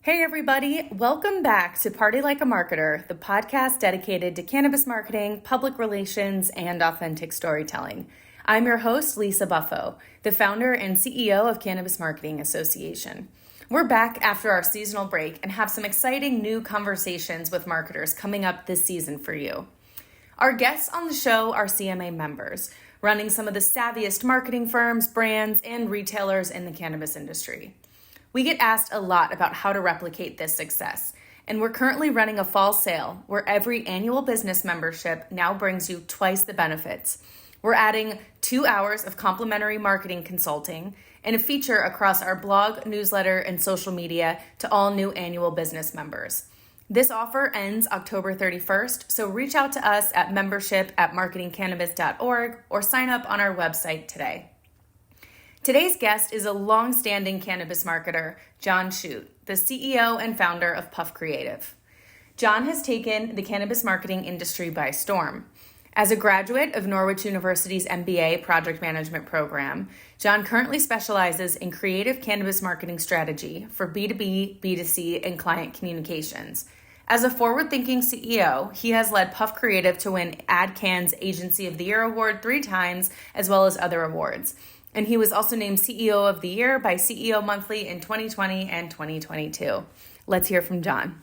Hey everybody, welcome back to Party Like a Marketer, the podcast dedicated to cannabis marketing, public relations, and authentic storytelling. I'm your host, Lisa Buffo, the founder and CEO of Cannabis Marketing Association. We're back after our seasonal break and have some exciting new conversations with marketers coming up this season for you. Our guests on the show are CMA members, running some of the savviest marketing firms, brands, and retailers in the cannabis industry. We get asked a lot about how to replicate this success, and we're currently running a fall sale where every annual business membership now brings you twice the benefits. We're adding 2 hours of complimentary marketing consulting and a feature across our blog, newsletter, and social media to all new annual business members. This offer ends October 31st, so reach out to us at membership@marketingcannabis.org or sign up on our website today. Today's guest is a long-standing cannabis marketer, John Shute, the CEO and founder of PufCreativ. John has taken the cannabis marketing industry by storm. As a graduate of Norwich University's MBA Project Management program, John currently specializes in creative cannabis marketing strategy for B2B, B2C, and client communications. As a forward-thinking CEO, he has led PufCreativ to win AdCann's Agency of the Year award 3 times, as well as other awards. And he was also named CEO of the Year by CEO Monthly in 2020 and 2022. Let's hear from John.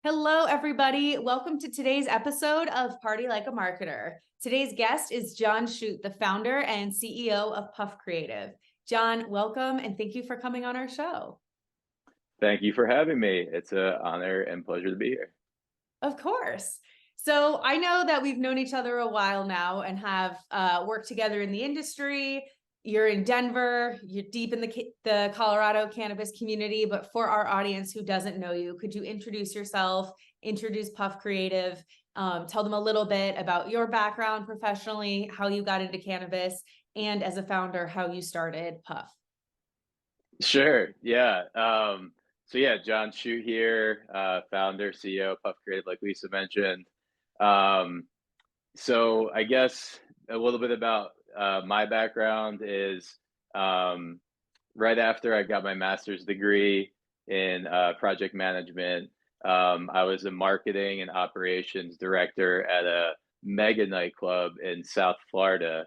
Hello, everybody. Welcome to today's episode of Party Like a Marketer. Today's guest is John Shute, the founder and CEO of PufCreativ. John, welcome, and thank you for coming on our show. Thank you for having me. It's an honor and pleasure to be here. Of course. So I know that we've known each other a while now and have worked together in the industry. You're in Denver, you're deep in the Colorado cannabis community, but for our audience who doesn't know you, could you introduce yourself, introduce PufCreativ, tell them a little bit about your background professionally, how you got into cannabis, and as a founder, how you started Puff? Sure. Yeah. John Shute here, founder, CEO of PufCreativ, like Lisa mentioned. I guess a little bit about my background is right after I got my master's degree in project management, I was a marketing and operations director at a mega nightclub in South Florida,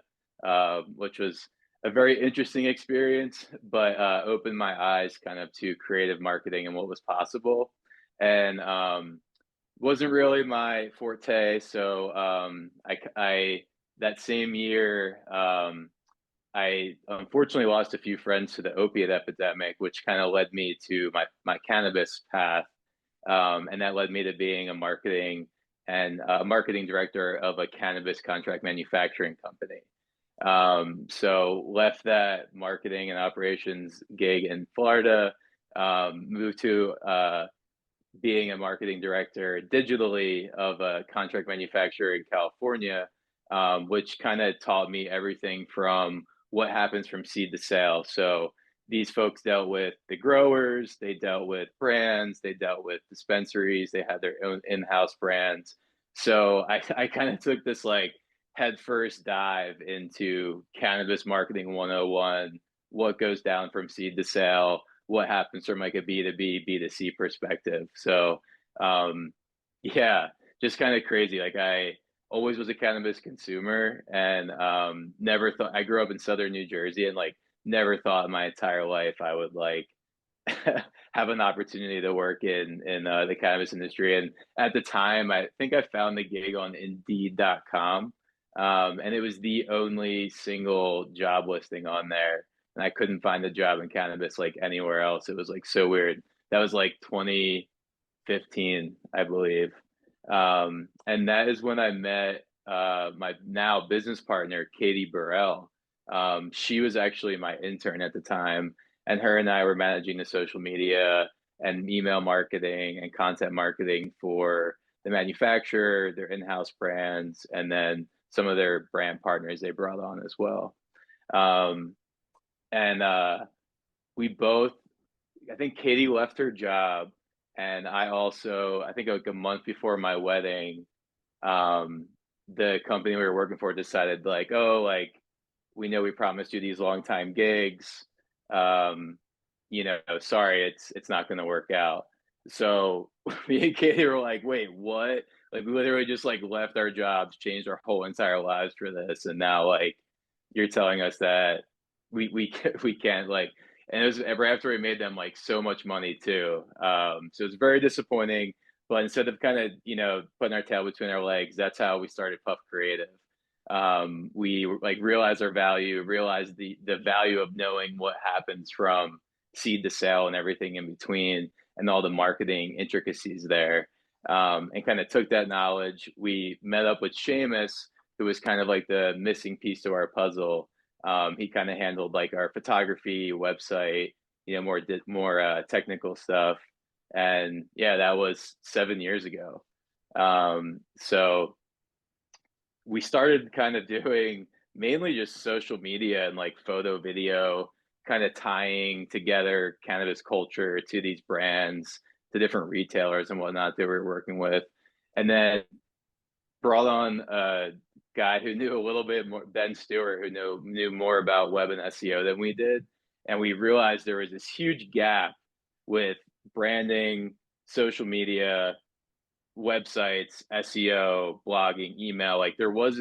which was a very interesting experience, but opened my eyes kind of to creative marketing and what was possible. And wasn't really my forte. So I that same year, I unfortunately lost a few friends to the opiate epidemic, which kind of led me to my cannabis path. And that led me to being a marketing director of a cannabis contract manufacturing company. So left that marketing and operations gig in Florida, moved to being a marketing director digitally of a contract manufacturer in California, which kind of taught me everything from what happens from seed to sale. So these folks dealt with the growers, they dealt with brands, they dealt with dispensaries, they had their own in-house brands. So I kind of took this like headfirst dive into cannabis marketing 101, what goes down from seed to sale, what happens from like a B2B, B2C perspective. So just kind of crazy. Like I always was a cannabis consumer and never thought. I grew up in Southern New Jersey and like never thought in my entire life I would like have an opportunity to work in the cannabis industry. And at the time, I think I found the gig on Indeed.com, and it was the only single job listing on there. And I couldn't find a job in cannabis like anywhere else. It was like so weird. That was like 2015, I believe. And that is when I met my now business partner, Katie Burrell. She was actually my intern at the time, and her and I were managing the social media and email marketing and content marketing for the manufacturer, their in-house brands, and then some of their brand partners they brought on as well. And we both, I think Katie left her job, and I think like a month before my wedding, the company we were working for decided like, oh, like we know we promised you these long time gigs. sorry, it's not going to work out. So me and Katie were like, wait, what? Like we literally just like left our jobs, changed our whole entire lives for this, and now like you're telling us that we can't like. And it was ever after we made them like so much money too. So it's very disappointing. But instead of kind of putting our tail between our legs, that's how we started PufCreativ. We like realized our value, realized the value of knowing what happens from seed to sale and everything in between, and all the marketing intricacies there. And kind of took that knowledge. We met up with Seamus, who was kind of like the missing piece to our puzzle. He kind of handled like our photography, website, more technical stuff. And yeah, that was 7 years ago. So we started kind of doing mainly just social media and like photo, video, kind of tying together cannabis culture to these brands, to different retailers and whatnot that we were working with. And then brought on a guy who knew a little bit more, Ben Stewart, who knew more about web and SEO than we did. And we realized there was this huge gap with branding, social media, websites, SEO, blogging, email. Like there was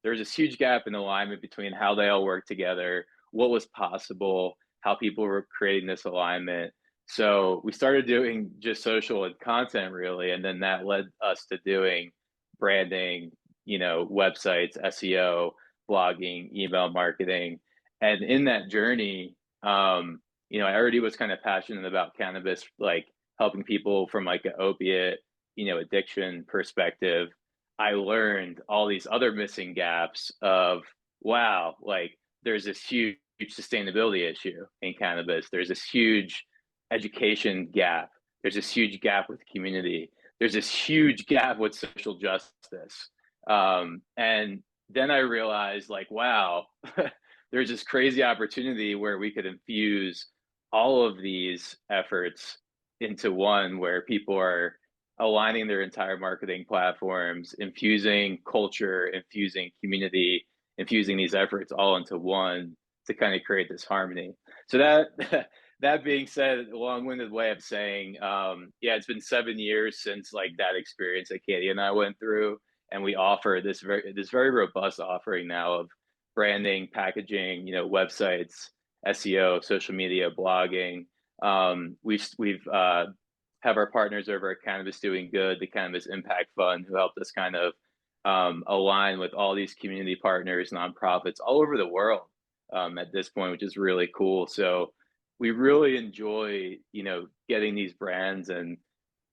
this huge gap in alignment between how they all work together, what was possible, how people were creating this alignment. So we started doing just social and content really, and then that led us to doing branding, websites, SEO, blogging, email marketing. And in that journey, I already was kind of passionate about cannabis, like helping people from like an opiate, addiction perspective. I learned all these other missing gaps of, wow, like there's this huge sustainability issue in cannabis. There's this huge education gap. There's this huge gap with community. There's this huge gap with social justice. And then I realized like, wow, there's this crazy opportunity where we could infuse all of these efforts into one, where people are aligning their entire marketing platforms, infusing culture, infusing community, infusing these efforts all into one to kind of create this harmony. So that being said, a long-winded way of saying, yeah, it's been 7 years since like that experience that Katie and I went through, and we offer this very robust offering now of branding, packaging, websites, SEO, social media, blogging. We've have our partners over at Cannabis Doing Good, the Cannabis Impact Fund, who helped us kind of align with all these community partners, nonprofits all over the world at this point, which is really cool. So we really enjoy, getting these brands and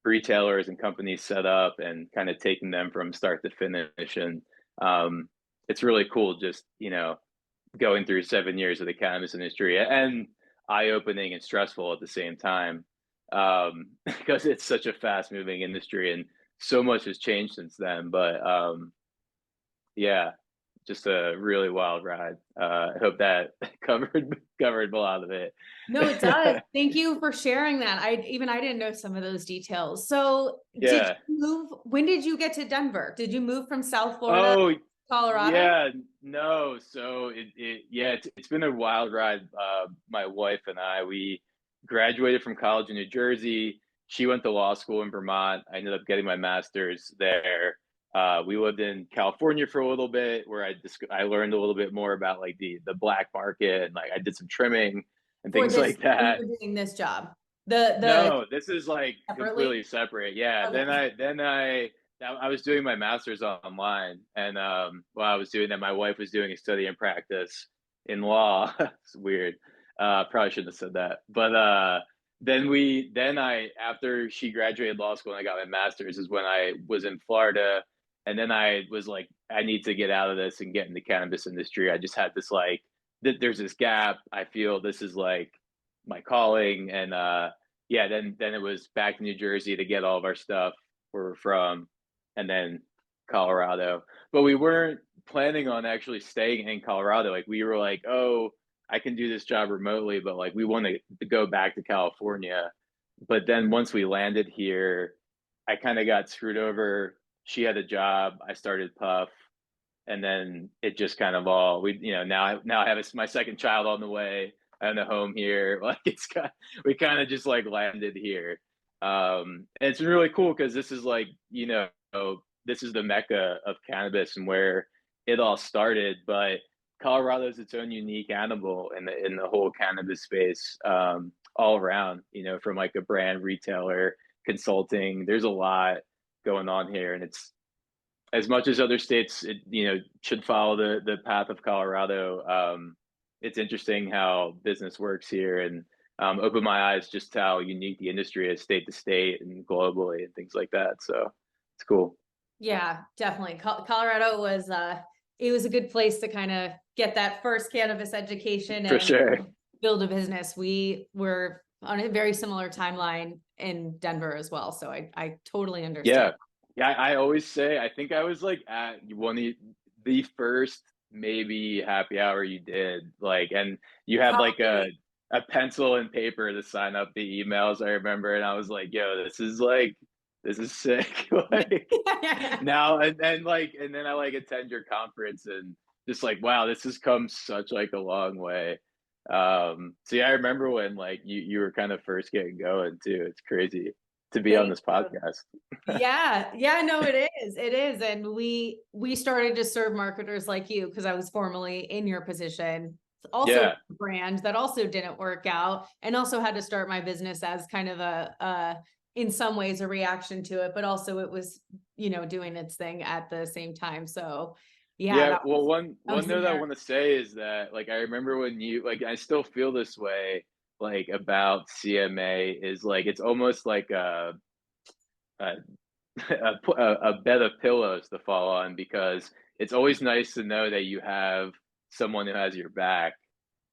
retailers and companies set up and kind of taking them from start to finish. And it's really cool just, going through 7 years of the cannabis industry, and eye-opening and stressful at the same time, because it's such a fast-moving industry and so much has changed since then. But yeah, just a really wild ride. I hope that covered a lot of it. No, it does. Thank you for sharing that. I didn't know some of those details. So Yeah. when did you get to Denver? Did you move from South Florida Oh, to Colorado? yeah, no. So it's been a wild ride. My wife and I, we graduated from college in New Jersey. She went to law school in Vermont. I ended up getting my master's there. We lived in California for a little bit, where I learned a little bit more about like the black market, and like I did some trimming and things like that. You're doing this job. The No, this is like separately? completely separate. Yeah. Okay. Then I was doing my master's online, and while I was doing that, my wife was doing a study and practice in law. It's weird. Probably shouldn't have said that. But then I after she graduated law school and I got my master's is when I was in Florida, and then I was like, I need to get out of this and get in the cannabis industry. I just had this like there's this gap. I feel this is like my calling. And yeah, then it was back to New Jersey to get all of our stuff where we're from, and then Colorado. But we weren't planning on actually staying in Colorado. Like we were like, oh, I can do this job remotely, but like we want to go back to California. But then once we landed here, I kind of got screwed over. She had a job, I started Puff, and then it just kind of all we now I have my second child on the way. and a home here. Like we kind of just like landed here. And it's really cool because this is like, this is the mecca of cannabis and where it all started. But Colorado is its own unique animal in the whole cannabis space, all around. From like a brand, retailer, consulting. There's a lot going on here, and it's as much as other states, should follow the path of Colorado. It's interesting how business works here, and opened my eyes just how unique the industry is, state to state and globally, and things like that. So it's cool. Yeah, definitely. Colorado was it was a good place to kind of get that first cannabis education For and sure. build a business. We were on a very similar timeline in Denver as well, so I totally understand. Yeah. I always say I think I was like at one of the first maybe happy hour you did, like, and you had like Probably. a pencil and paper to sign up the emails, I remember, and I was like, yo, this is sick. Like now, and then I like attend your conference and just like, wow, this has come such like a long way. So yeah, I remember when like you were kind of first getting going too. It's crazy to be on Thank this you. podcast. Yeah, no, it is. And we started to serve marketers like you because I was formerly in your position, also Yeah, a brand that also didn't work out, and also had to start my business as kind of a in some ways a reaction to it, but also it was, doing its thing at the same time. So yeah, yeah. that Well, was I one was in note I there. want to say is that like I remember when you like I still feel this way like about CMA is like it's almost like a a bed of pillows to fall on, because it's always nice to know that you have someone who has your back,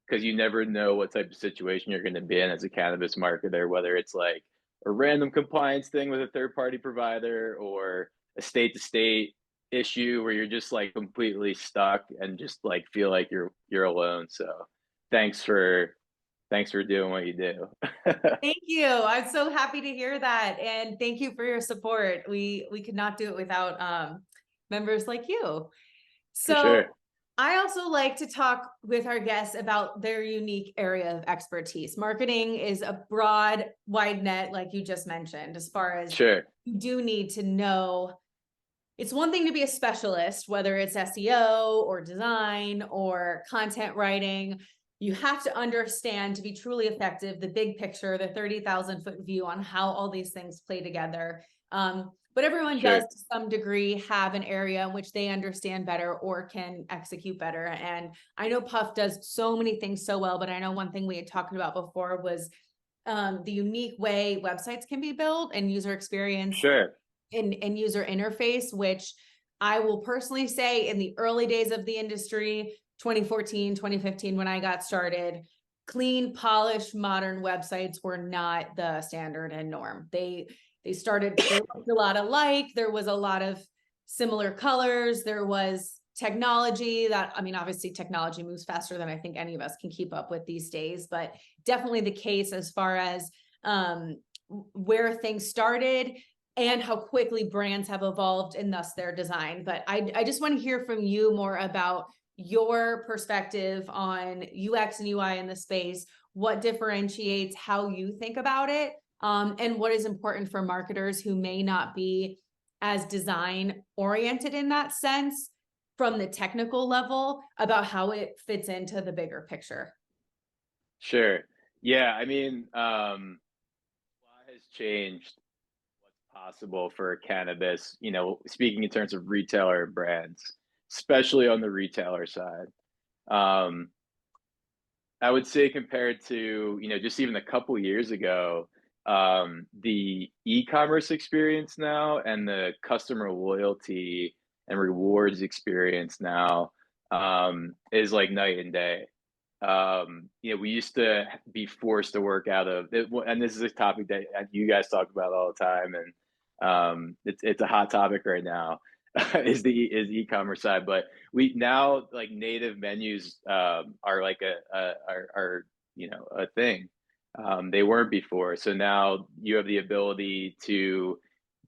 because you never know what type of situation you're going to be in as a cannabis marketer, whether it's like a random compliance thing with a third party provider or a state to state issue where you're just like completely stuck and just like feel like you're alone. So thanks for thanks for doing what you do. Thank you. I'm so happy to hear that. And thank you for your support. We could not do it without members like you. For So sure. I also like to talk with our guests about their unique area of expertise. Marketing is a broad, wide net, like you just mentioned, as far as Sure. you do need to know. It's one thing to be a specialist, whether it's SEO or design or content writing. You have to understand, to be truly effective, the big picture, the 30,000-foot view on how all these things play together. But everyone does, Sure. to some degree, have an area in which they understand better or can execute better. And I know Puff does so many things so well, but I know one thing we had talked about before was the unique way websites can be built and user experience Sure. and user interface, which I will personally say in the early days of the industry, 2014, 2015, when I got started, clean, polished, modern websites were not the standard and norm. They looked a lot alike. There was a lot of similar colors. There was technology that, I mean, obviously technology moves faster than I think any of us can keep up with these days, but definitely the case as far as where things started and how quickly brands have evolved and thus their design. But I just want to hear from you more about your perspective on UX and UI in the space, what differentiates how you think about it, and what is important for marketers who may not be as design oriented in that sense from the technical level about how it fits into the bigger picture. Sure. Yeah, I mean, a lot has changed what's possible for cannabis, speaking in terms of retailer brands, especially on the retailer side. Um, I would say compared to, just even a couple years ago, the e-commerce experience now and the customer loyalty and rewards experience now is like night and day. We used to be forced to work out of it, and this is a topic that you guys talk about all the time, and it's a hot topic right now. Is the e-commerce side, but we now like native menus are like a thing. They weren't before, so now you have the ability to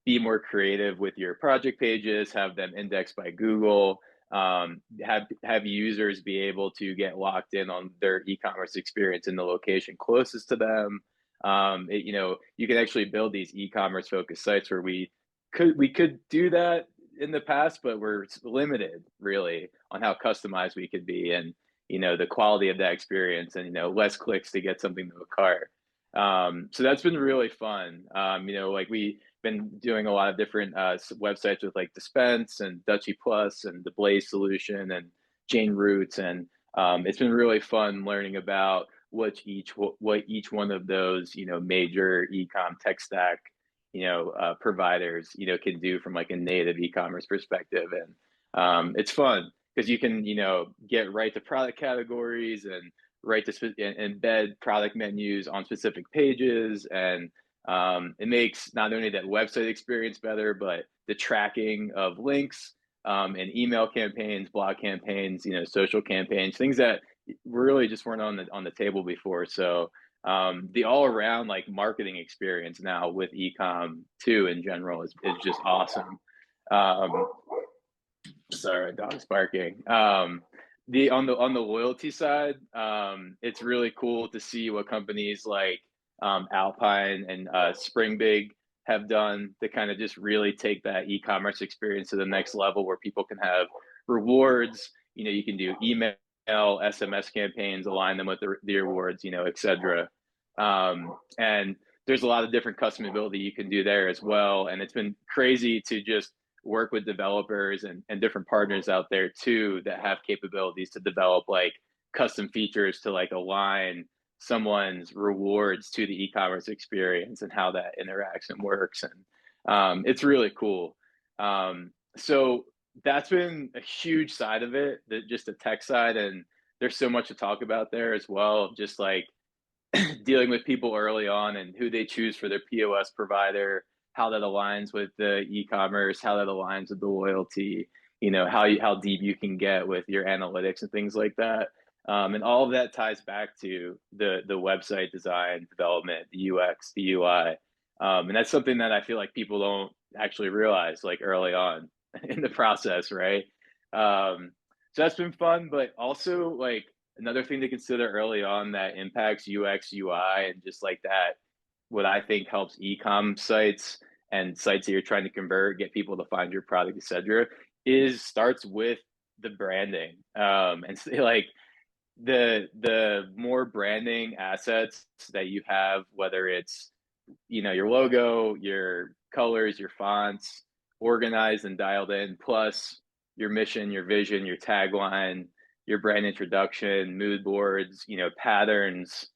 be more creative with your project pages, have them indexed by Google, have users be able to get locked in on their e-commerce experience in the location closest to them. You can actually build these e-commerce focused sites where we could do that in the past, but we're limited really on how customized we could be, and the quality of that experience, and less clicks to get something to a cart. So that's been really fun. Like we've been doing a lot of different websites with like Dispense and Dutchy Plus and the Blaze solution and Jane Roots, and it's been really fun learning about what each one of those major e-com tech stack providers can do from like a native e-commerce perspective. And it's fun because you can get right to product categories and right to embed product menus on specific pages, and it makes not only that website experience better, but the tracking of links, and email campaigns, blog campaigns, social campaigns, things that really just weren't on the table before. So the all around like marketing experience now with ecom too in general is just awesome. Um, Sorry, dog's barking. The on the loyalty side, it's really cool to see what companies like Alpine and Spring Big have done to kind of just really take that e-commerce experience to the next level, where people can have rewards. You can do email, SMS campaigns, align them with the rewards, etc. And there's a lot of different customability you can do there as well. And it's been crazy to just work with developers and different partners out there too that have capabilities to develop like custom features to like align someone's rewards to the e-commerce experience and how that interaction works. And it's really cool. So that's been a huge side of it, just the tech side. And there's so much to talk about there as well, just like dealing with people early on and who they choose for their POS provider, how that aligns with the e-commerce, how that aligns with the loyalty, how deep you can get with your analytics and things like that. And all of that ties back to the website design, development, the UX, the UI. And that's something that I feel like people don't actually realize like early on in the process, right? So that's been fun, but also like another thing to consider early on that impacts UX, UI, and just like that, what I think helps e-com sites and sites that you're trying to convert, get people to find your product, etc., is starts with the branding. And like the more branding assets that you have, whether it's your logo, your colors, your fonts, organized and dialed in, plus your mission, your vision, your tagline, your brand introduction, mood boards, patterns,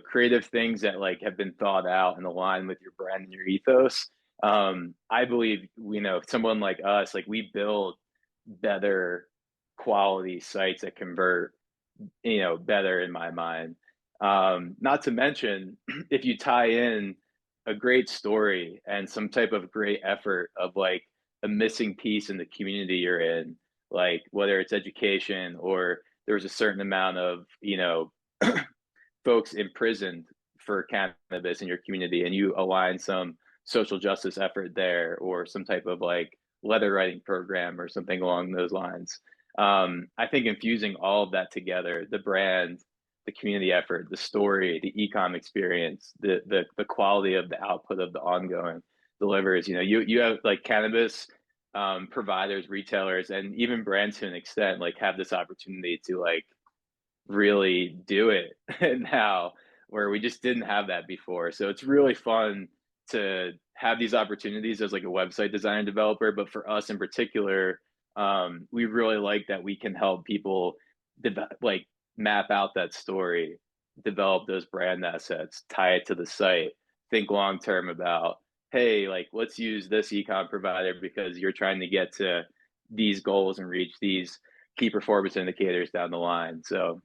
creative things that like have been thought out and aligned with your brand and your ethos. I believe, someone like us, like we build better quality sites that convert, better in my mind. Not to mention, if you tie in a great story and some type of great effort of like a missing piece in the community you're in, like whether it's education or there was a certain amount of, folks imprisoned for cannabis in your community, and you align some social justice effort there, or some type of like letter writing program or something along those lines. I think infusing all of that together, the brand, the community effort, the story, the ecom experience, the quality of the output of the ongoing delivers. You have like cannabis providers, retailers, and even brands to an extent, like have this opportunity to like really do it now, where we just didn't have that before. So it's really fun to have these opportunities as like a website designer developer. But for us in particular, we really like that we can help people like map out that story, develop those brand assets, tie it to the site, think long term about, hey, like let's use this ecom provider because you're trying to get to these goals and reach these key performance indicators down the line. So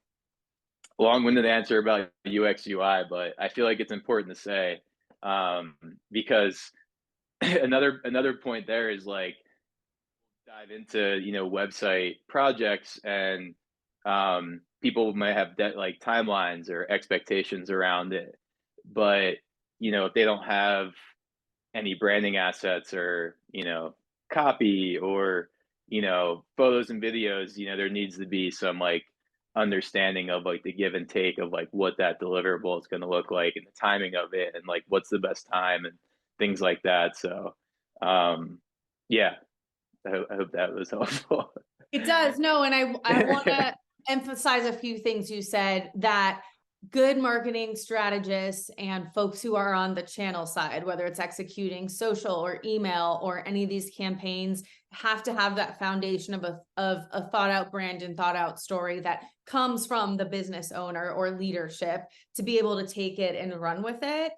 long-winded answer about UX UI, but I feel like it's important to say, because another point there is like dive into website projects, and people might have like timelines or expectations around it, but if they don't have any branding assets or copy or photos and videos, there needs to be some like understanding of like the give and take of like what that deliverable is going to look like and the timing of it and like what's the best time and things like that. So, yeah, I hope that was helpful. It does. No, and I want to emphasize a few things you said, that good marketing strategists and folks who are on the channel side, whether it's executing social or email or any of these campaigns, have to have that foundation of a thought out brand and thought out story that comes from the business owner or leadership to be able to take it and run with it.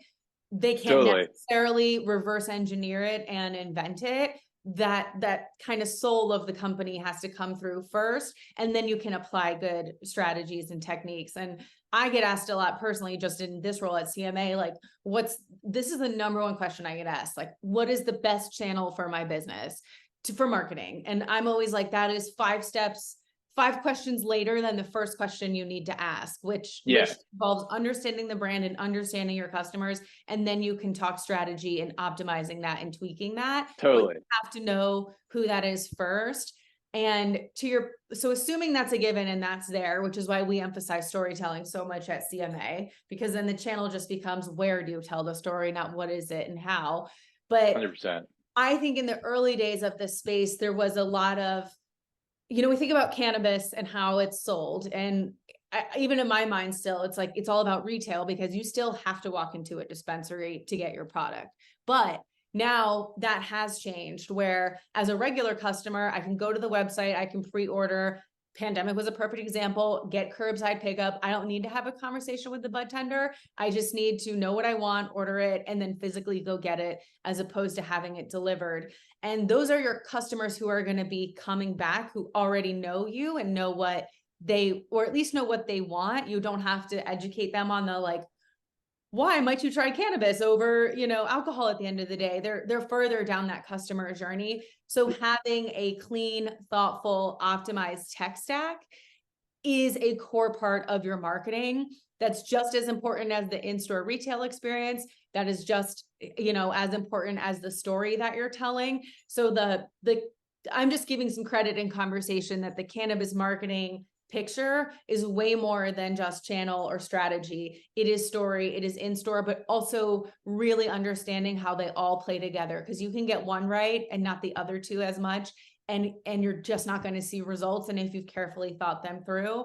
They can't Totally. necessarily reverse engineer it and invent it. That kind of soul of the company has to come through first, and then you can apply good strategies and techniques. And I get asked a lot personally, just in this role at CMA, like, this is the number one question I get asked, like, what is the best channel for my business for marketing? And I'm always like, that is 5 questions later than the first question you need to ask, which involves understanding the brand and understanding your customers. And then you can talk strategy and optimizing that and tweaking that. Totally. But you have to know who that is first. And so assuming that's a given and that's there, which is why we emphasize storytelling so much at CMA, because then the channel just becomes, where do you tell the story, not what is it and how. But 100%. I think in the early days of this space, there was a lot of, we think about cannabis and how it's sold. And even in my mind still, it's like, it's all about retail because you still have to walk into a dispensary to get your product. But now that has changed, where as a regular customer, I can go to the website, I can pre-order. Pandemic was a perfect example. Get curbside pickup. I don't need to have a conversation with the bud tender. I just need to know what I want, order it, and then physically go get it, as opposed to having it delivered. And those are your customers who are going to be coming back, who already know you and know what or at least know what they want. You don't have to educate them on the like, why might you try cannabis over, alcohol at the end of the day. They're further down that customer journey. So having a clean, thoughtful, optimized tech stack is a core part of your marketing. That's just as important as the in-store retail experience. That is just, as important as the story that you're telling. So I'm just giving some credit in conversation that the cannabis marketing picture is way more than just channel or strategy. It is story, it is in-store, but also really understanding how they all play together, because you can get one right and not the other two as much, and you're just not going to see results, and if you've carefully thought them through.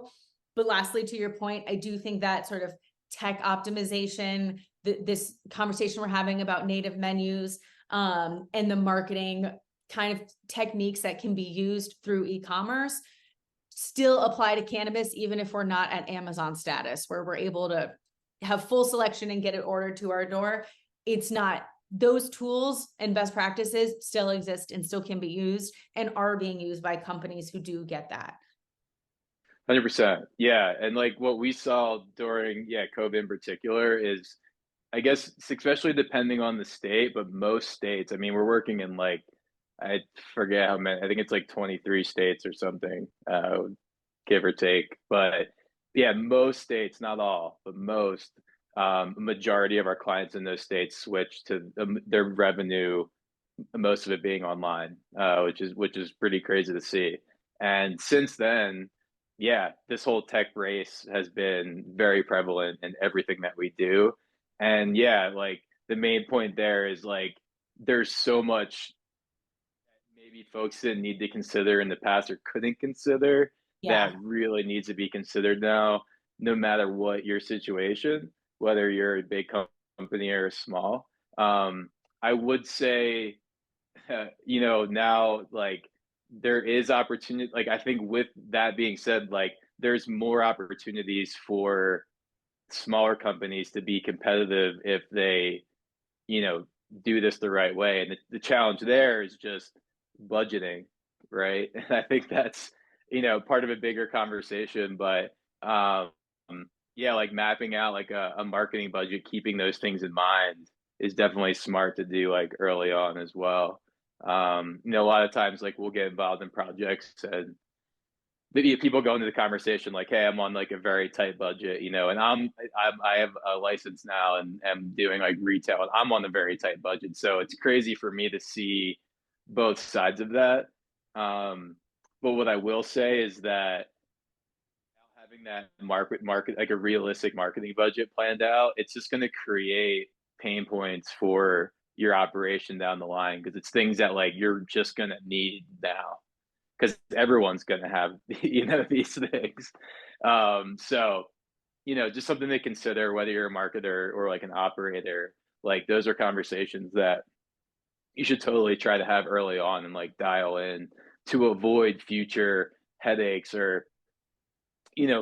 But lastly, to your point, I do think that sort of tech optimization, this conversation we're having about native menus, and the marketing kind of techniques that can be used through e-commerce still apply to cannabis, even if we're not at Amazon status, where we're able to have full selection and get it ordered to our door. It's not, those tools and best practices still exist and still can be used and are being used by companies who do get that. 100%. Yeah. And like what we saw during, COVID in particular is, I guess, especially depending on the state, but most states, I mean, we're working in like, I forget how many, I think it's like 23 states or something, give or take. But yeah, most states, not all, but most, majority of our clients in those states switch to their revenue, most of it being online, which is pretty crazy to see. And since then, this whole tech race has been very prevalent in everything that we do. And like the main point there is like there's so much maybe folks didn't need to consider in the past or couldn't consider that really needs to be considered now, no matter what your situation, whether you're a big company or a small. I would say, now like there is opportunity. Like I think with that being said, like there's more opportunities for smaller companies to be competitive if they, do this the right way. And the challenge there is just budgeting, right? And I think that's, part of a bigger conversation, but like mapping out like a marketing budget, keeping those things in mind is definitely smart to do like early on as well. A lot of times like we'll get involved in projects and maybe people go into the conversation like, hey, I'm on like a very tight budget, and I have a license now and am doing like retail and I'm on a very tight budget. So it's crazy for me to see both sides of that. But what I will say is that now having that market like a realistic marketing budget planned out, it's just going to create pain points for your operation down the line because it's things that like you're just going to need now because everyone's going to have these things. So just something to consider whether you're a marketer or like an operator. Like those are conversations that you should totally try to have early on and like dial in to avoid future headaches or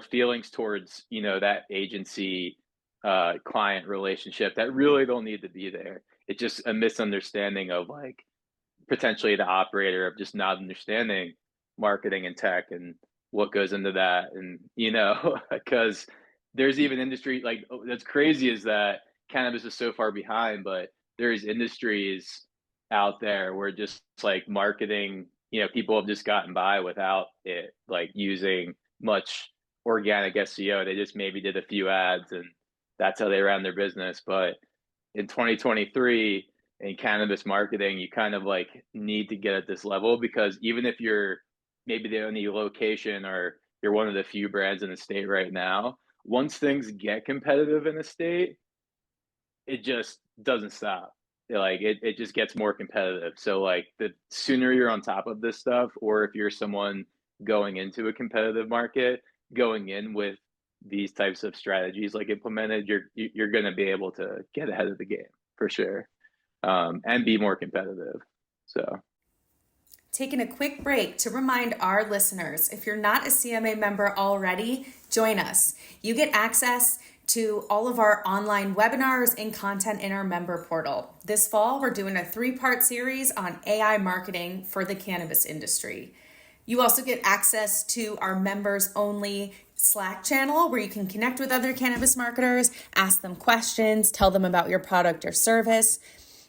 feelings towards that agency client relationship that really don't need to be there. It's just a misunderstanding of like potentially the operator of just not understanding marketing and tech and what goes into that. And because there's even industry like that's crazy is that cannabis is so far behind, but there's industries out there where just like marketing, people have just gotten by without it like using much organic SEO. They just maybe did a few ads and that's how they ran their business. But in 2023 in cannabis marketing, you kind of like need to get at this level because even if you're maybe the only location or you're one of the few brands in the state right now, once things get competitive in the state, it just doesn't stop. Like it just gets more competitive. So like the sooner you're on top of this stuff, or if you're someone going into a competitive market, going in with these types of strategies like implemented, you're going to be able to get ahead of the game for sure, and be more competitive. So Taking a quick break to remind our listeners, if you're not a CMA member already, join us. You get access to all of our online webinars and content in our member portal. This fall, we're doing a 3-part series on AI marketing for the cannabis industry. You also get access to our members only Slack channel where you can connect with other cannabis marketers, ask them questions, tell them about your product or service.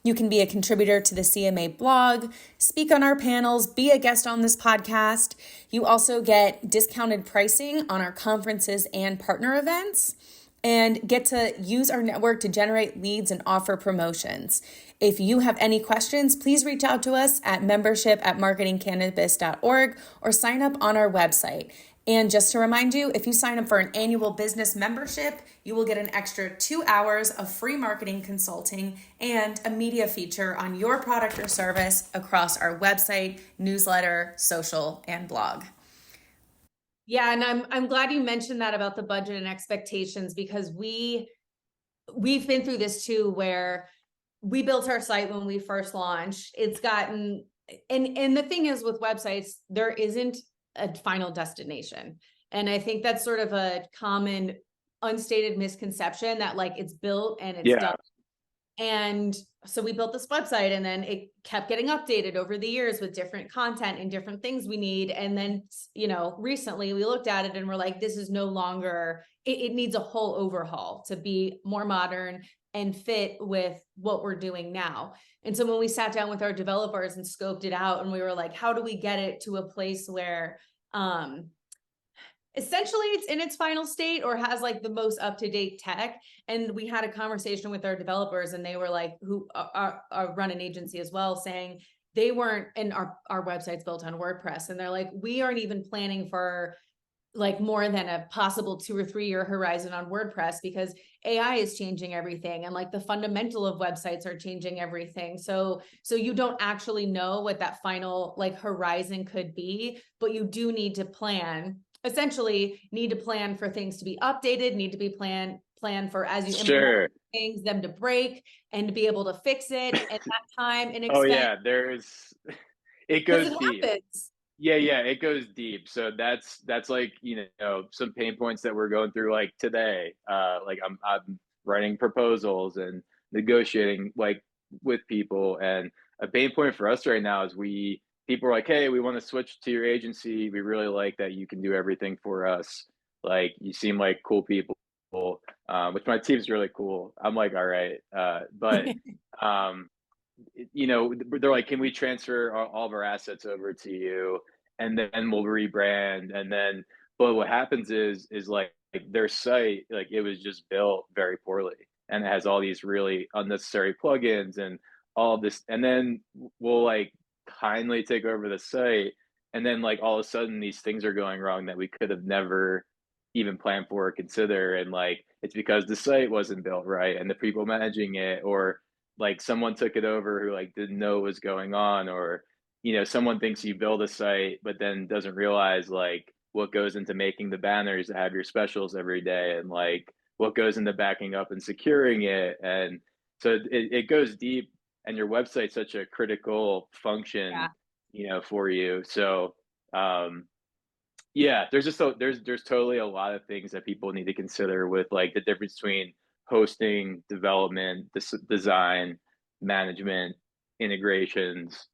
You can be a contributor to the CMA blog, speak on our panels, be a guest on this podcast. You also get discounted pricing on our conferences and partner events and get to use our network to generate leads and offer promotions. If you have any questions, please reach out to us at membership@marketingcannabis.org or sign up on our website. And just to remind you, if you sign up for an annual business membership, you will get an extra 2 hours of free marketing consulting and a media feature on your product or service across our website, newsletter, social, and blog. Yeah, and I'm glad you mentioned that about the budget and expectations because we've been through this too, where we built our site when we first launched. It's gotten and the thing is with websites, there isn't a final destination. And I think that's sort of a common unstated misconception that like it's built and it's done. And so we built this website and then it kept getting updated over the years with different content and different things we need. And then, recently we looked at it and we're like, this is no longer, it needs a whole overhaul to be more modern and fit with what we're doing now. And so when we sat down with our developers and scoped it out and we were like, how do we get it to a place where essentially it's in its final state or has like the most up-to-date tech? And we had a conversation with our developers and they were like, who run an agency as well, saying they weren't, and our website's built on WordPress. And they're like, we aren't even planning for like more than a possible 2 or 3 year horizon on WordPress because AI is changing everything. And like the fundamental of websites are changing everything. So you don't actually know what that final like horizon could be, but you do need to plan, essentially need to plan for things to be updated, need to be plan for as you implement things, them to break and to be able to fix it at that time and expense. Oh yeah, it goes deep. Happens. Yeah, it goes deep. So that's like, some pain points that we're going through like today. Like I'm writing proposals and negotiating like with people. And a pain point for us right now is people are like, hey, we want to switch to your agency. We really like that you can do everything for us. Like you seem like cool people, which my team's really cool. I'm like, all right. But they're like, can we transfer all of our assets over to you and then we'll rebrand? And then, but what happens is like their site, like it was just built very poorly and it has all these really unnecessary plugins and all of this. And then we'll like kindly take over the site and then like all of a sudden these things are going wrong that we could have never even planned for or consider, and like it's because the site wasn't built right and the people managing it, or like someone took it over who like didn't know what was going on, or someone thinks you build a site but then doesn't realize like what goes into making the banners that have your specials every day, and like what goes into backing up and securing it. And so it goes deep, and your website's such a critical function, Yeah. for you. So yeah, there's totally a lot of things that people need to consider with like the difference between hosting, development, design, management, integrations,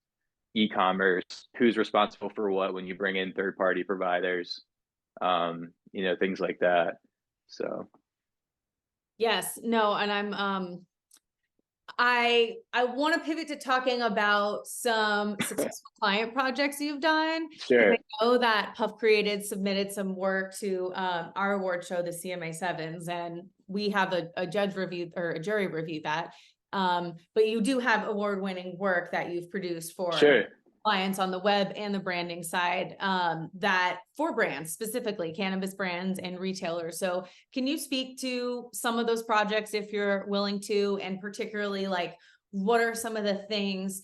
e-commerce, who's responsible for what when you bring in third-party providers, things like that. So Yes, no, and I want to pivot to talking about some successful client projects you've done, because sure. I know that PufCreativ submitted some work to our award show, the CMA Sevens, and we have a judge review or a jury review that. But you do have award-winning work that you've produced for Sure. clients on the web and the branding side, that for brands, specifically cannabis brands and retailers. So can you speak to some of those projects if you're willing to, and particularly like what are some of the things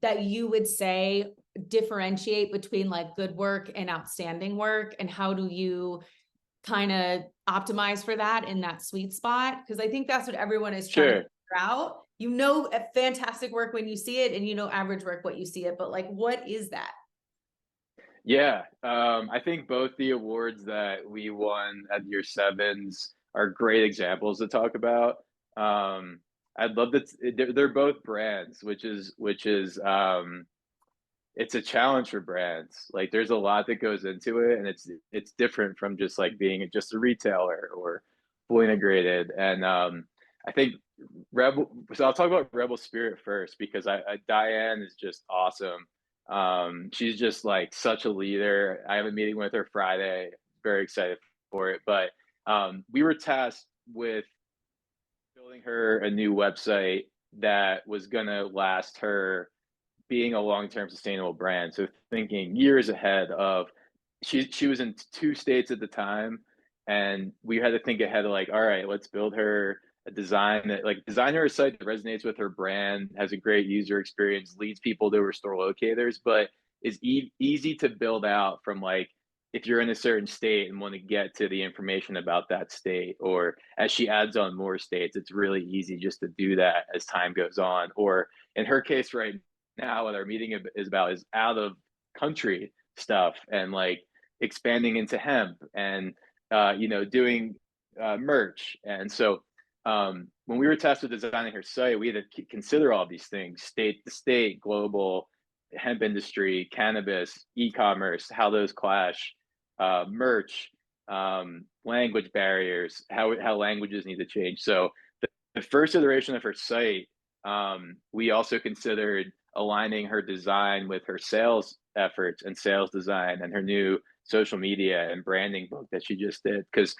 that you would say differentiate between like good work and outstanding work, and how do you kind of optimize for that in that sweet spot? Because I think that's what everyone is trying to Sure. figure out. A fantastic work when you see it, and average work what you see it, but like what is that? Yeah, I think both the awards that we won at year sevens are great examples to talk about. Um, I'd love that they're both brands, which is it's a challenge for brands. Like there's a lot that goes into it, and it's different from just like being just a retailer or fully integrated. And I think Rebel. So I'll talk about Rebel Spirit first because Diane is just awesome. She's just like such a leader. I have a meeting with her Friday. Very excited for it. But we were tasked with building her a new website that was gonna last her being a long-term sustainable brand. So thinking years ahead of she was in two states at the time, and we had to think ahead of like, all right, let's build her a design her a site that resonates with her brand, has a great user experience, leads people to her store locators, but is easy to build out from like if you're in a certain state and want to get to the information about that state, or as she adds on more states, it's really easy just to do that as time goes on. Or in her case right now, what our meeting is about is out of country stuff, and like expanding into hemp, and doing merch. And so when we were tasked with designing her site, we had to consider all these things: state to state, global, hemp industry, cannabis, e-commerce, how those clash, merch, language barriers, how languages need to change. So the first iteration of her site, we also considered aligning her design with her sales efforts and sales design and her new social media and branding book that she just did. Because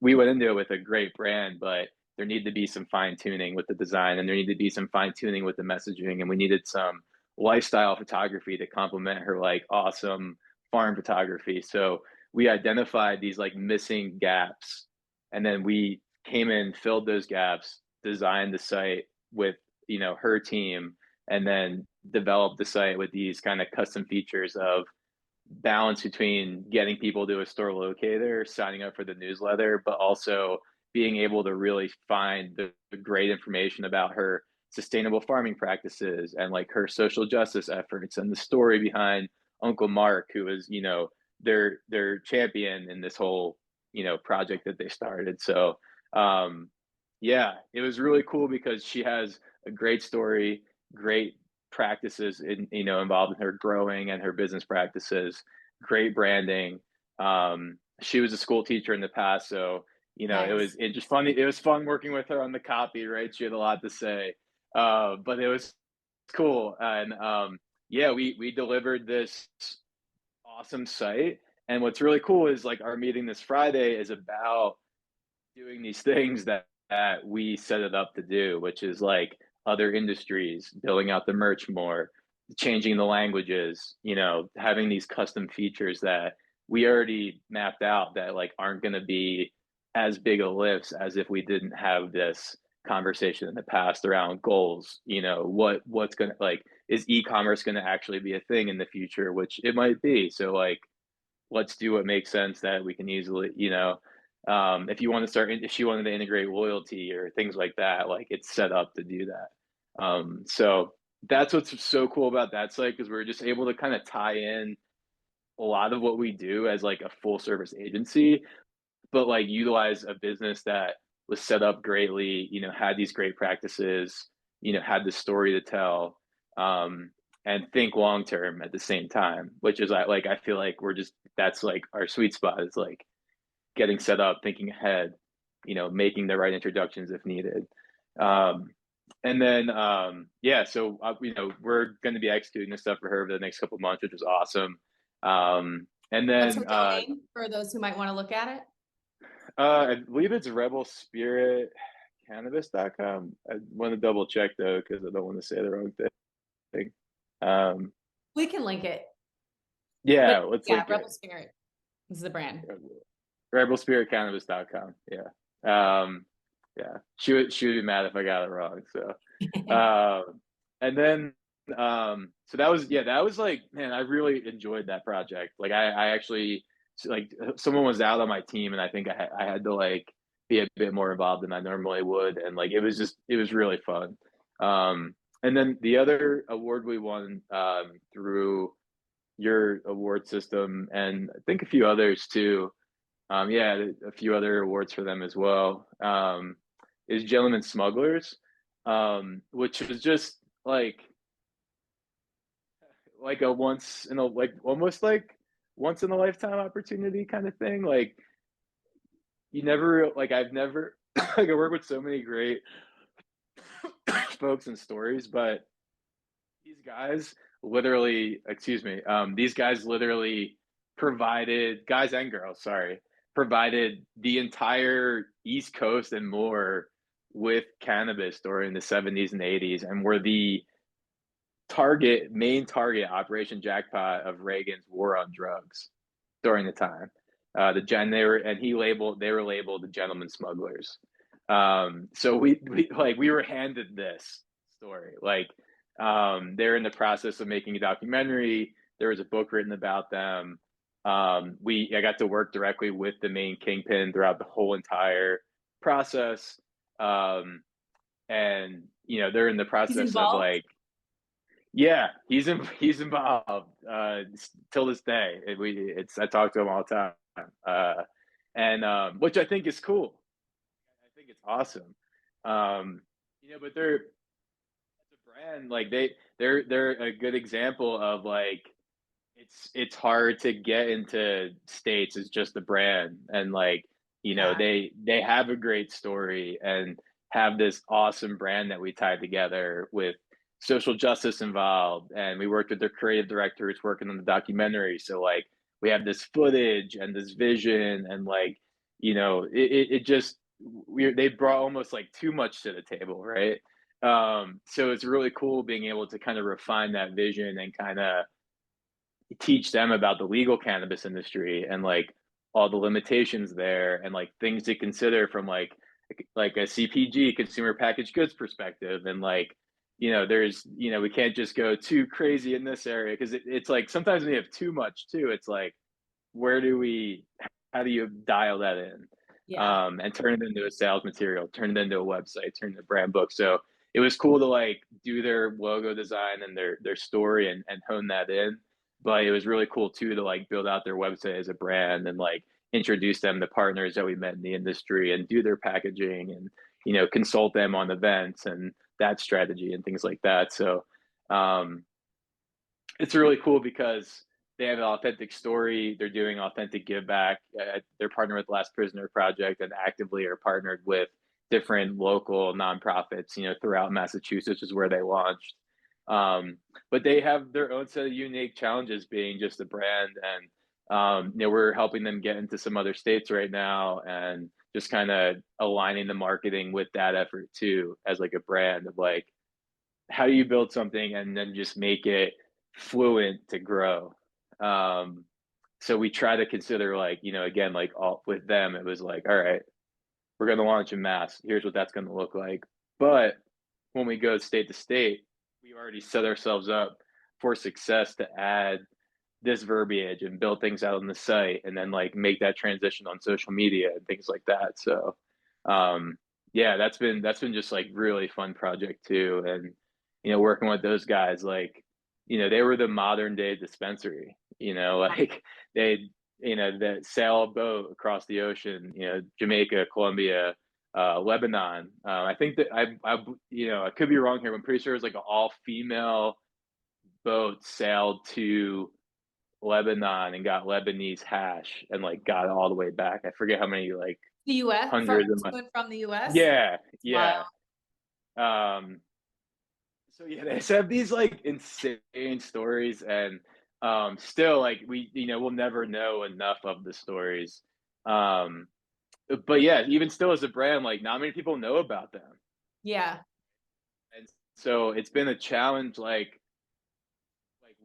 we went into it with a great brand, but there needed to be some fine tuning with the design, and there needed to be some fine tuning with the messaging, and we needed some lifestyle photography to complement her like awesome farm photography. So we identified these like missing gaps, and then we came in, filled those gaps, designed the site with her team, and then developed the site with these kind of custom features of balance between getting people to a store locator, signing up for the newsletter, but also being able to really find the great information about her sustainable farming practices and like her social justice efforts, and the story behind Uncle Mark, who is, their champion in this whole, project that they started. So yeah, it was really cool because she has a great story, great practices involved in her growing and her business practices, great branding. She was a school teacher in the past, so Nice. it just funny. It was fun working with her on the copy, right? She had a lot to say, but it was cool. And yeah, we delivered this awesome site. And what's really cool is like our meeting this Friday is about doing these things that we set it up to do, which is like other industries, building out the merch more, changing the languages, having these custom features that we already mapped out that like aren't going to be as big of lifts as if we didn't have this conversation in the past around goals. What's going to like, is e-commerce going to actually be a thing in the future, which it might be. So like, let's do what makes sense that we can easily, if she wanted to integrate loyalty or things like that, like it's set up to do that. So that's what's so cool about that site, because we're just able to kind of tie in a lot of what we do as like a full service agency, but like utilize a business that was set up greatly, had these great practices, had the story to tell, and think long term at the same time, which is like I feel like that's like our sweet spot, is like getting set up, thinking ahead, making the right introductions if needed. And then yeah, so we're going to be executing this stuff for her over the next couple of months, which is awesome. And What's then her domain for those who might want to look at it? I believe it's rebelspiritcannabis.com. I want to double check though, because I don't want to say the wrong thing. We can link it. Yeah, But let's yeah, link Rebel it. Spirit is the brand. Rebelspiritcannabis.com. Yeah. She would be mad if I got it wrong. So, and then, so that was like, man, I really enjoyed that project. Like, I actually, like, someone was out on my team, and I think I had to like be a bit more involved than I normally would, and like it was really fun. And then the other award we won through your award system, and I think a few others too. Yeah, a few other awards for them as well. Is Gentlemen Smugglers, which was just like a once in a like almost like once in a lifetime opportunity kind of thing. Like you never like I've never like I work with so many great folks and stories, but these guys these guys literally provided, guys and girls, sorry, provided the entire East Coast and more with cannabis during the 70s and 80s, and were the main target operation jackpot of Reagan's war on drugs during the time. They were labeled the gentlemen smugglers. So we were handed this story. Like, they're in the process of making a documentary. There was a book written about them. I got to work directly with the main kingpin throughout the whole entire process. And they're in the He's process of involved. like, yeah, he's involved till this day. I talk to him all the time, and which I think is cool. I think it's awesome. But they're as a brand, like they're a good example of like it's hard to get into states as just a brand, and like Yeah. they have a great story and have this awesome brand that we tied together with social justice involved, and we worked with their creative director who's working on the documentary. So like we have this footage and this vision, and like it just they brought almost like too much to the table, right? So it's really cool being able to kind of refine that vision and kind of teach them about the legal cannabis industry and like all the limitations there, and like things to consider from like a CPG, consumer packaged goods perspective. And like there's we can't just go too crazy in this area, because it's like sometimes when you have too much too, it's like where do we how do you dial that in, Yeah. and turn it into a sales material, turn it into a website, turn it into a brand book. So it was cool to like do their logo design and their story, and hone that in. But it was really cool too to like build out their website as a brand, and like introduce them to partners that we met in the industry, and do their packaging, and consult them on events and that strategy and things like that. So um, it's really cool because they have an authentic story. They're doing authentic give back. They're partnered with Last Prisoner Project, and actively are partnered with different local nonprofits, throughout Massachusetts is where they launched. But they have their own set of unique challenges being just a brand. And, we're helping them get into some other states right now, and just kind of aligning the marketing with that effort too, as like a brand of like, how do you build something and then just make it fluent to grow? Um, so we try to consider like, again, like all with them, it was like, all right, we're going to launch a mass. Here's what that's going to look like. But when we go state to state, we already set ourselves up for success to add this verbiage and build things out on the site and then like make that transition on social media and things like that. So um yeah, that's been just like really fun project too. And working with those guys, like, they were the modern day dispensary, like they that sail a boat across the ocean, Jamaica, Colombia, Lebanon. I think that I could be wrong here, but I'm pretty sure it was like an all female boat sailed to Lebanon and got Lebanese hash and like got it all the way back. I forget how many like The US, hundreds of to and from the US? yeah, Wow. yeah. Um so yeah, they have these like insane stories and still like we'll never know enough of the stories. Um but yeah, even still as a brand, like not many people know about them. Yeah. And so it's been a challenge like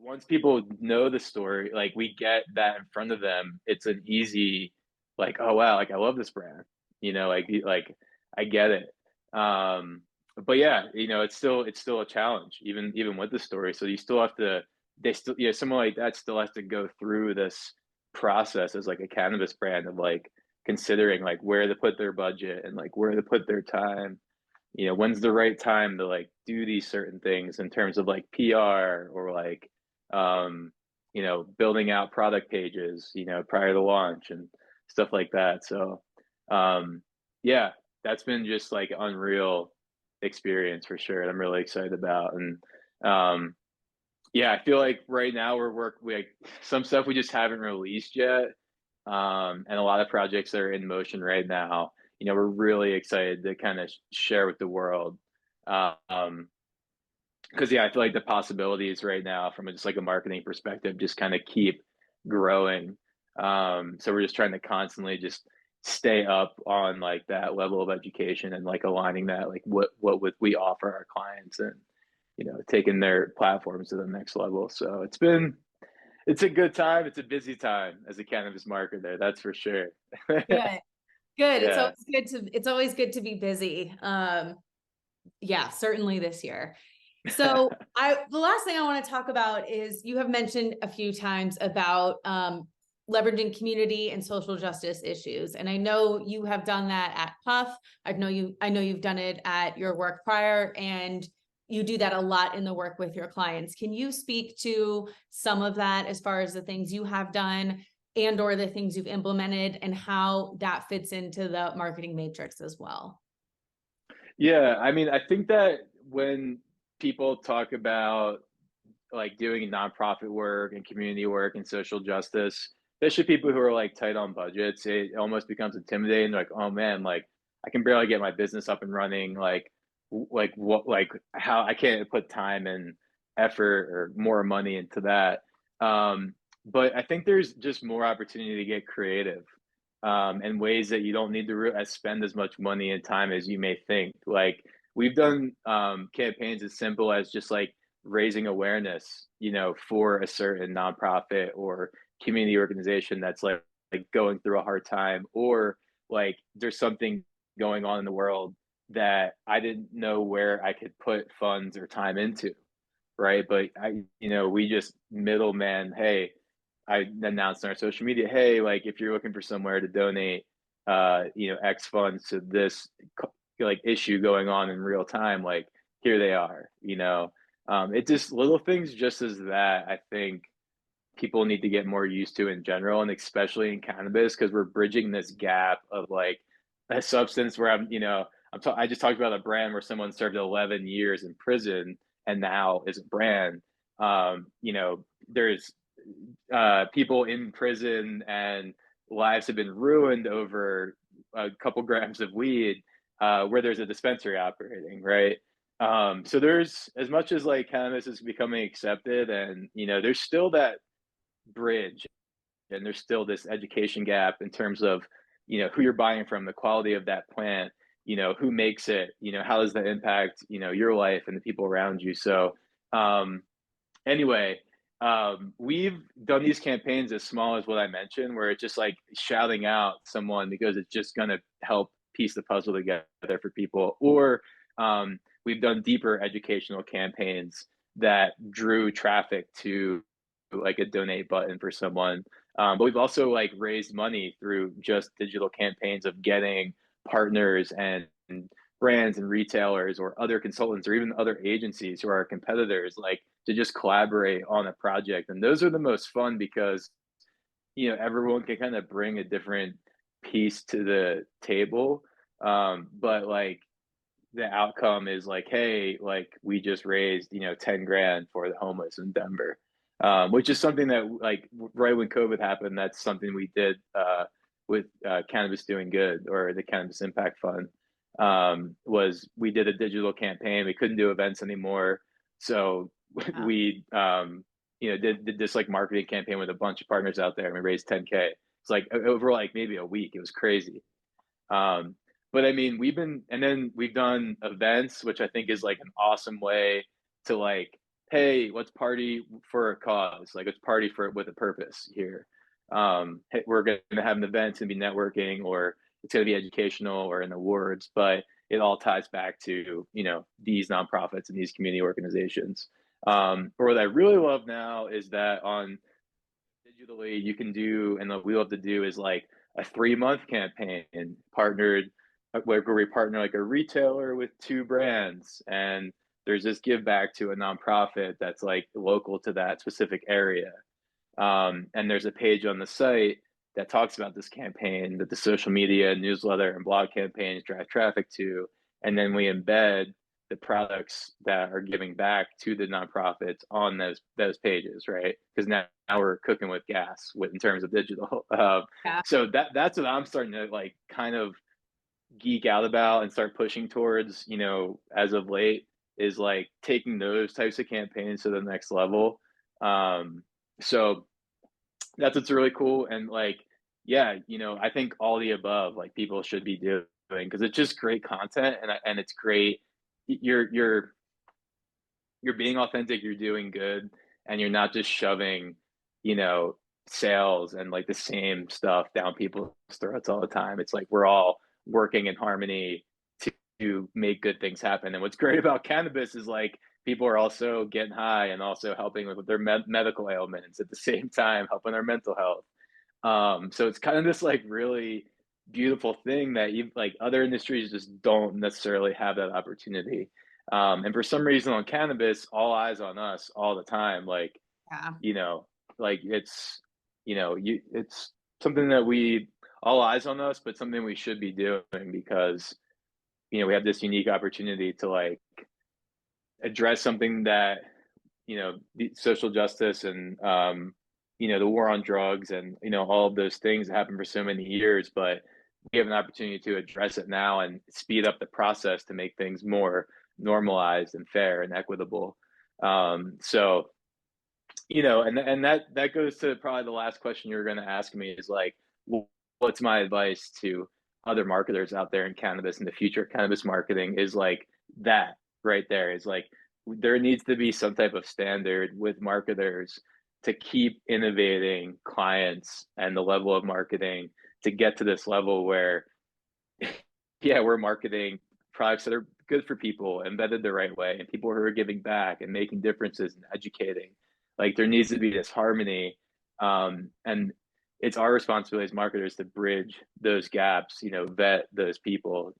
once people know the story, like we get that in front of them, it's an easy like, oh wow, like I love this brand, like I get it. But yeah, it's still a challenge, even with the story. So you still have to, they still, someone like that still has to go through this process as like a cannabis brand of like considering like where to put their budget and like where to put their time, when's the right time to like do these certain things in terms of like PR or like um, building out product pages, prior to launch and stuff like that. So um yeah, that's been just like unreal experience for sure. And I'm really excited about. And um yeah, I feel like right now we like some stuff we just haven't released yet. And a lot of projects that are in motion right now, we're really excited to kind of share with the world. Um, because yeah, I feel like the possibilities right now from just like a marketing perspective just kind of keep growing. So we're just trying to constantly just stay up on like that level of education and like aligning that like what would we offer our clients and taking their platforms to the next level. So it's a good time. It's a busy time as a cannabis marketer, that's for sure. Good. Good. Yeah. It's always good to be busy. Yeah, certainly this year. So the last thing I want to talk about is you have mentioned a few times about leveraging community and social justice issues. And I know you have done that at Puff. I know you've done it at your work prior, and you do that a lot in the work with your clients. Can you speak to some of that as far as the things you have done and or the things you've implemented and how that fits into the marketing matrix as well? Yeah, I mean, I think that when people talk about like doing nonprofit work and community work and social justice, especially people who are like tight on budgets, it almost becomes intimidating. Like, oh man, like I can barely get my business up and running. Like what, like how I can't put time and effort or more money into that. But I think there's just more opportunity to get creative, and ways that you don't need to spend as much money and time as you may think. Like we've done campaigns as simple as just like raising awareness, for a certain nonprofit or community organization that's like going through a hard time, or like there's something going on in the world that I didn't know where I could put funds or time into, right? But we just middleman. Hey, I announced on our social media, hey, like if you're looking for somewhere to donate, X funds to this like issue going on in real time, like here they are. It just little things just as that. I think people need to get more used to in general, and especially in cannabis, because we're bridging this gap of like a substance where I just talked about a brand where someone served 11 years in prison and now is a brand. There's people in prison and lives have been ruined over a couple grams of weed, where there's a dispensary operating, right? So there's, as much as like cannabis is becoming accepted, and there's still that bridge, and there's still this education gap in terms of who you're buying from, the quality of that plant, who makes it, how does that impact, your life and the people around you. So um, anyway, we've done these campaigns as small as what I mentioned, where it's just like shouting out someone because it's just going to help piece the puzzle together for people. Or we've done deeper educational campaigns that drew traffic to like a donate button for someone. But we've also like raised money through just digital campaigns of getting partners and brands and retailers or other consultants or even other agencies who are our competitors, like to just collaborate on a project. And those are the most fun because, everyone can kind of bring a different piece to the table. But like the outcome is like, hey, like we just raised, 10 grand for the homeless in Denver. Which is something that like right when COVID happened, that's something we did with Cannabis Doing Good, or the Cannabis Impact Fund. Was we did a digital campaign. We couldn't do events anymore, so we did this like marketing campaign with a bunch of partners out there, and we raised 10K. It's like over like maybe a week. It was crazy. Um, but I mean, and then we've done events, which I think is like an awesome way to like, hey, let's party for a cause. Like, let's party for with a purpose here. Hey, we're going to have an event and be networking, or it's going to be educational or in awards, but it all ties back to, these nonprofits and these community organizations. Or what I really love now is that on digitally you can do, and what we love to do is like a 3-month campaign partnered, where we partner like a retailer with 2 brands, and there's this give back to a nonprofit that's like local to that specific area. And there's a page on the site that talks about this campaign that the social media, newsletter, and blog campaigns drive traffic to. And then we embed the products that are giving back to the nonprofits on those pages, right? Because now we're cooking with gas in terms of digital. Yeah. So that's what I'm starting to like kind of geek out about and start pushing towards, as of late, is like taking those types of campaigns to the next level. So that's what's really cool. And like, yeah, I think all the above, like people should be doing, because it's just great content, and it's great. You're being authentic, you're doing good, and you're not just shoving, you know, sales and like the same stuff down people's throats all the time. It's like we're all working in harmony to make good things happen. And what's great about cannabis is like people are also getting high and also helping with their medical ailments at the same time, helping their mental health. So it's kind of this like really beautiful thing that you like other industries just don't necessarily have that opportunity. And for some reason on cannabis, all eyes on us all the time. Like, Yeah. you know, like it's something that we all eyes on us, but something we should be doing because, we have this unique opportunity to like address something that, the social justice and, the war on drugs and, all of those things that happened for so many years, but we have an opportunity to address it now and speed up the process to make things more normalized and fair and equitable. So, and that goes to probably the last question you're going to ask me is like, what's my advice to other marketers out there in cannabis and the future of cannabis marketing is like that right there is like, there needs to be some type of standard with marketers to keep innovating clients and the level of marketing to get to this level where, yeah, we're marketing products that are good for people, embedded the right way, and people who are giving back and making differences and educating. Like there needs to be this harmony, and it's our responsibility as marketers to bridge those gaps. Vet those people.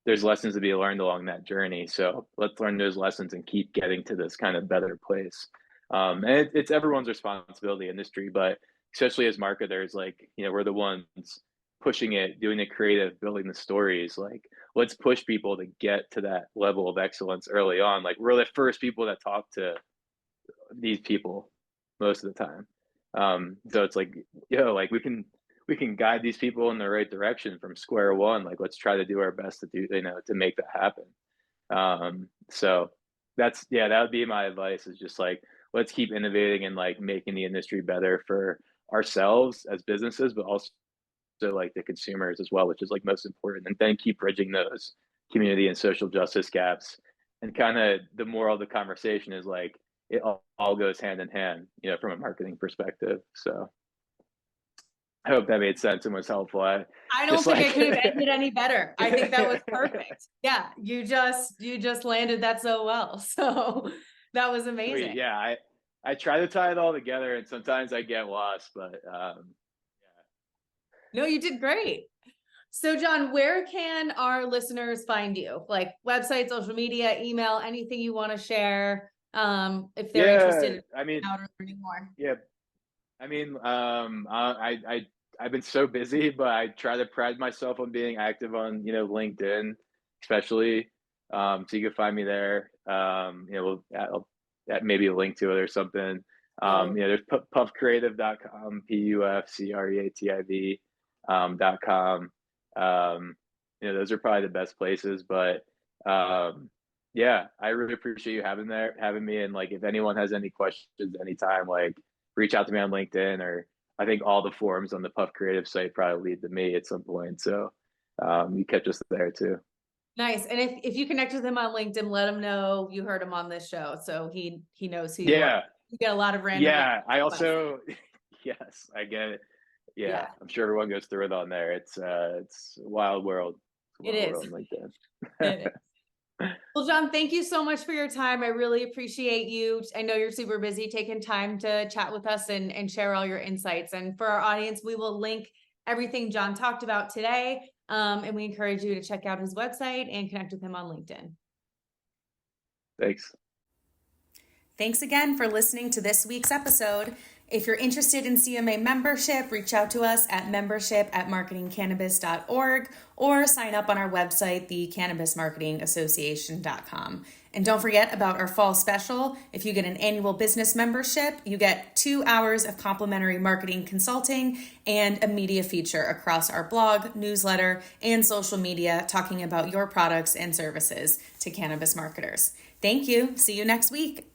There's lessons to be learned along that journey. So let's learn those lessons and keep getting to this kind of better place. And it's everyone's responsibility, industry, but especially as marketers, like, we're the ones pushing it, doing the creative, building the stories. Like, let's push people to get to that level of excellence early on. Like, we're the first people that talk to these people most of the time. So it's like, like we can guide these people in the right direction from square one. Like, let's try to do our best to do, to make that happen. So that would be my advice is just like, let's keep innovating and like making the industry better for ourselves as businesses, but also like the consumers as well, which is like most important, and then keep bridging those community and social justice gaps. And kind of the moral of the conversation is like it all goes hand in hand, from a marketing perspective. So I hope that made sense and was helpful. I don't think I could have ended any better. I think that was perfect. Yeah, you just landed that so well. So that was amazing. Sweet. Yeah, I try to tie it all together, and sometimes I get lost, but yeah. No, you did great. So John, where can our listeners find you? Like website, social media, email, anything you want to share, if they're interested in out or learning more. Yeah. I mean, I've been so busy, but I try to pride myself on being active on, LinkedIn, especially. So you can find me there. I'll maybe a link to it or something. There's PufCreativ.com, PUFCREATIV.com. Those are probably the best places, but yeah, I really appreciate you having me. And like, if anyone has any questions anytime, like reach out to me on LinkedIn, or I think all the forums on the PufCreativ site probably lead to me at some point. So you catch us there too. Nice. And if you connect with him on LinkedIn, let him know you heard him on this show, so he knows who you are. You get a lot of random. Yeah, I also yes, I get it. Yeah, I'm sure everyone goes through it on there. It's a wild world. It is. World on LinkedIn. It is. Well, John, thank you so much for your time. I really appreciate you. I know you're super busy taking time to chat with us and share all your insights. And for our audience, we will link everything John talked about today. And we encourage you to check out his website and connect with him on LinkedIn. Thanks. Thanks again for listening to this week's episode. If you're interested in CMA membership, reach out to us at membership@marketingcannabis.org or sign up on our website, thecannabismarketingassociation.com. And don't forget about our fall special. If you get an annual business membership, you get 2 hours of complimentary marketing consulting and a media feature across our blog, newsletter, and social media talking about your products and services to cannabis marketers. Thank you. See you next week.